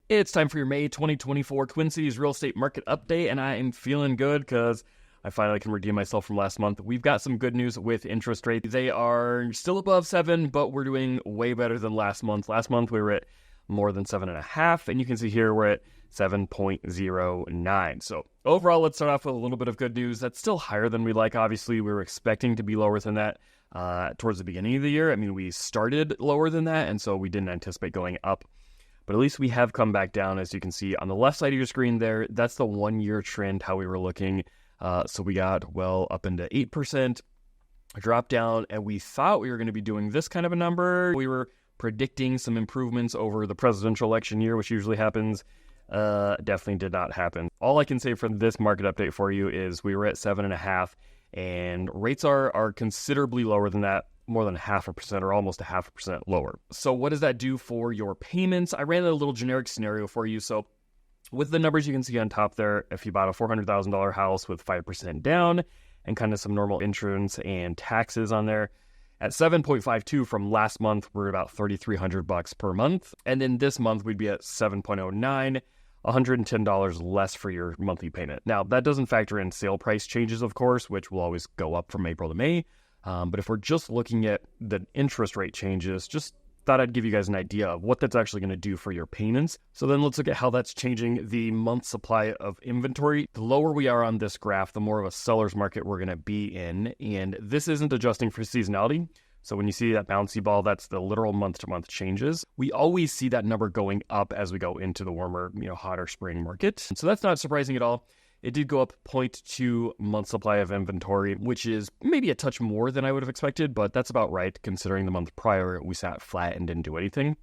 It's time for your May 2024 Twin Cities real estate market update, and I am feeling good because I finally can redeem myself from last month. We've got some good news with interest rates. They are still above 7, but we're doing way better than last month. Last month we were at more than 7.5, and you can see here we're at 7.09. So overall, let's start off with a little bit of good news. That's still higher than we like. Obviously, we were expecting to be lower than that towards the beginning of the year. I mean, we started lower than that, and so we didn't anticipate going up. But at least we have come back down, as you can see on the left side of your screen there. That's the 1-year trend, how we were looking. So we got well up into 8%, drop down, and we thought we were going to be doing this kind of a number. We were predicting some improvements over the presidential election year, which usually happens. Definitely did not happen. All I can say for this market update for you is we were at 7.5, and rates are considerably lower than that. More than 0.5% or almost 0.5% lower. So what does that do for your payments? I ran a little generic scenario for you. So with the numbers you can see on top there, if you bought a $400,000 house with 5% down and kind of some normal insurance and taxes on there, at 7.52 from last month, we're about $3,300 per month. And then this month we'd be at 7.09, $110 less for your monthly payment. Now that doesn't factor in sale price changes, of course, which will always go up from April to May. But if we're just looking at the interest rate changes, just thought I'd give you guys an idea of what that's actually going to do for your payments. So then let's look at how that's changing the month supply of inventory. The lower we are on this graph, the more of a seller's market we're going to be in. And this isn't adjusting for seasonality. So when you see that bouncy ball, that's the literal month-to-month changes. We always see that number going up as we go into the warmer, hotter spring market. So that's not surprising at all. It did go up 0.2 month supply of inventory, which is maybe a touch more than I would have expected, but that's about right considering the month prior we sat flat and didn't do anything.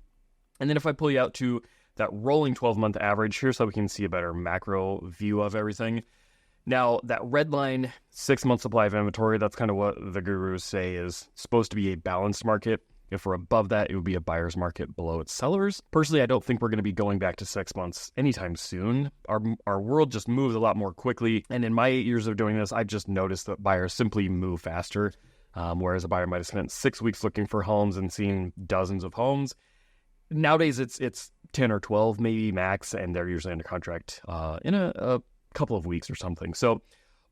And then if I pull you out to that rolling 12-month average, here's how we can see a better macro view of everything. Now, that red line, 6-month supply of inventory, that's kind of what the gurus say is supposed to be a balanced market. If we're above that, it would be a buyer's market. Below it's sellers. Personally, I don't think we're going to be going back to 6 months anytime soon. Our world just moves a lot more quickly. And in my 8 years of doing this, I've just noticed that buyers simply move faster. Whereas a buyer might have spent 6 weeks looking for homes and seeing dozens of homes. Nowadays, it's 10 or 12 maybe max, and they're usually under contract in a couple of weeks or something. So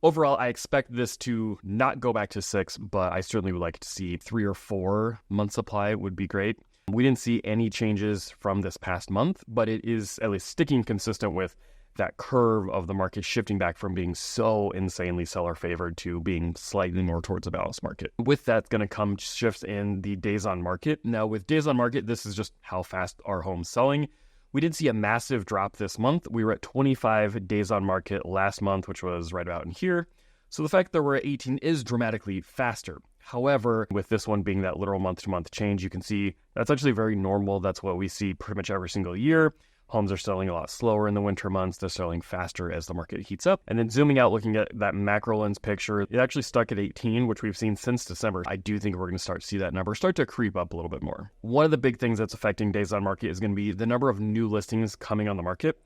overall, I expect this to not go back to 6, but I certainly would like to see 3 or 4 month supply would be great. We didn't see any changes from this past month, but it is at least sticking consistent with that curve of the market shifting back from being so insanely seller favored to being slightly more towards a balanced market. With that going to come shifts in the days on market. Now with days on market, this is just how fast our home's selling. We did see a massive drop this month. We were at 25 days on market last month, which was right about in here. So the fact that we're at 18 is dramatically faster. However, with this one being that literal month-to-month change, you can see that's actually very normal. That's what we see pretty much every single year. Homes are selling a lot slower in the winter months. They're selling faster as the market heats up. And then zooming out, looking at that macro lens picture, it actually stuck at 18, which we've seen since December. I do think we're going to start to see that number start to creep up a little bit more. One of the big things that's affecting days on market is going to be the number of new listings coming on the market.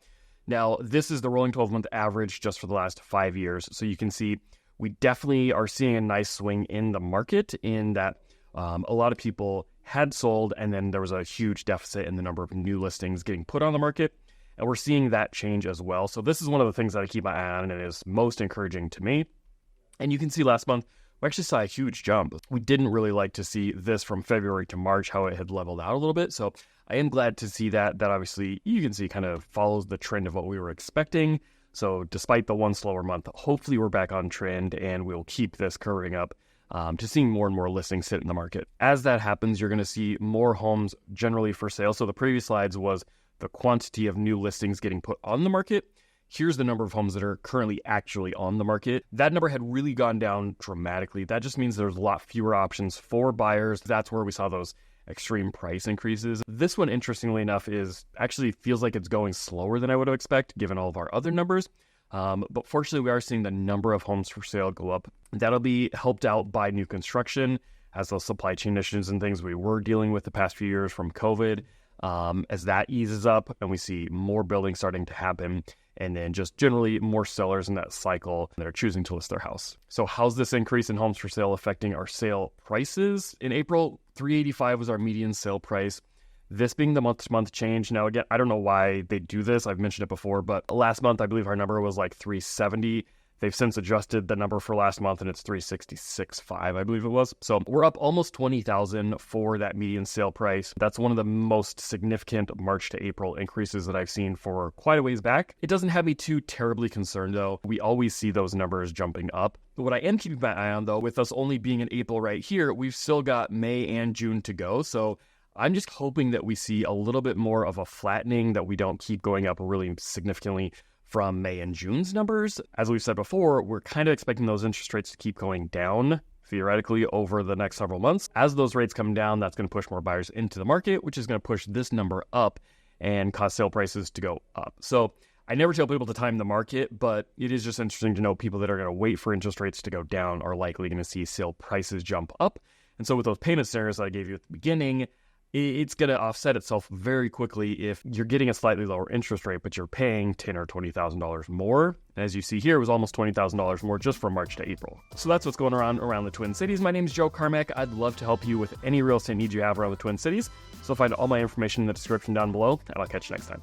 Now, this is the rolling 12-month average just for the last 5 years. So you can see we definitely are seeing a nice swing in the market in that a lot of people had sold, and then there was a huge deficit in the number of new listings getting put on the market, and we're seeing that change as well. So this is one of the things that I keep my eye on and is most encouraging to me. And you can see last month, we actually saw a huge jump. We didn't really like to see this from February to March, how it had leveled out a little bit. So I am glad to see that obviously you can see kind of follows the trend of what we were expecting. So despite the one slower month, hopefully we're back on trend and we'll keep this curving up to seeing more and more listings sit in the market. As that happens, you're going to see more homes generally for sale. So the previous slides was the quantity of new listings getting put on the market. Here's the number of homes that are currently actually on the market. That number had really gone down dramatically. That just means there's a lot fewer options for buyers. That's where we saw those extreme price increases. This one, interestingly enough, is actually feels like it's going slower than I would have expected given all of our other numbers. But fortunately, we are seeing the number of homes for sale go up. That'll be helped out by new construction as those supply chain issues and things we were dealing with the past few years from COVID, as that eases up and we see more building starting to happen, and then just generally more sellers in that cycle that are choosing to list their house. So how's this increase in homes for sale affecting our sale prices? In April, $385 was our median sale price. This being the month-to-month change. Now, again, I don't know why they do this. I've mentioned it before, but last month, I believe our number was like 370. They've since adjusted the number for last month, and it's 366.5, I believe it was. So we're up almost 20,000 for that median sale price. That's one of the most significant March to April increases that I've seen for quite a ways back. It doesn't have me too terribly concerned, though. We always see those numbers jumping up. But what I am keeping my eye on, though, with us only being in April right here, we've still got May and June to go. So I'm just hoping that we see a little bit more of a flattening, that we don't keep going up really significantly from May and June's numbers. As we've said before, we're kind of expecting those interest rates to keep going down, theoretically, over the next several months. As those rates come down, that's going to push more buyers into the market, which is going to push this number up and cause sale prices to go up. So I never tell people to time the market, but it is just interesting to know people that are going to wait for interest rates to go down are likely going to see sale prices jump up. And so with those payment scenarios that I gave you at the beginning, it's going to offset itself very quickly if you're getting a slightly lower interest rate, but you're paying $10,000 or $20,000 more. And as you see here, it was almost $20,000 more just from March to April. So that's what's going around the Twin Cities. My name is Joe Carmack. I'd love to help you with any real estate needs you have around the Twin Cities. So find all my information in the description down below, and I'll catch you next time.